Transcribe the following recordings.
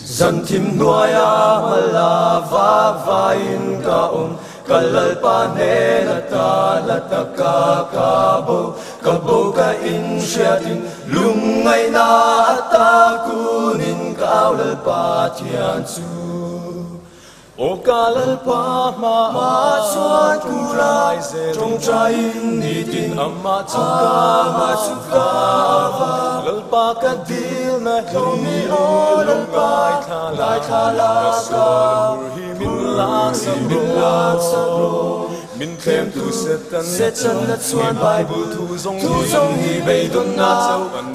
Dân thim noya malava vain kaon kalal pane la ta kabo ka in shatin lungai na ta kunin kaulal pa tian su o kalal pa ma chuan kurai trong trai ni tin amma chuka lal pa ka dil na hi o lal pai thala ka hi min lang sabro min thêm tu set chân na chuan Bible thu zong hi bei don na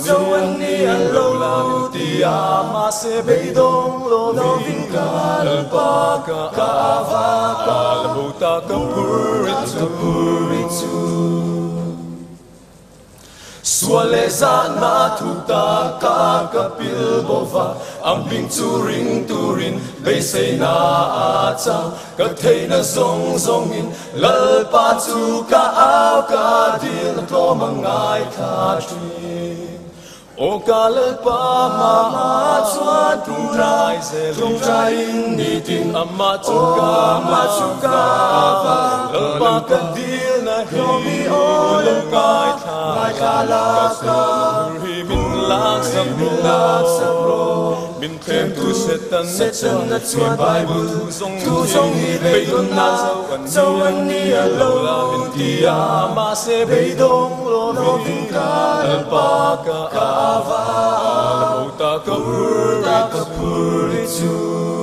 châu an ni an lo la ti a ma se bei dong lo vin ka lal pa ka va ka la bu ta ka puri tu Suale na thu ta ka kapil bova am bing turin bei sei na a cha ka thei na zong in lal pa chu ka au ka dil to mangai tha tri o ka lal pa ma chuan tu trai ni tin amma chu ka lal pa ka dil na hi o lal kai tha ka hi min lang sabro min thêm tu set chân na chuan Bible thu zong hi bei don na châu an ni a lo la min ti a ma se bei dong lo vin ka lal pa ka va ta ka puri tu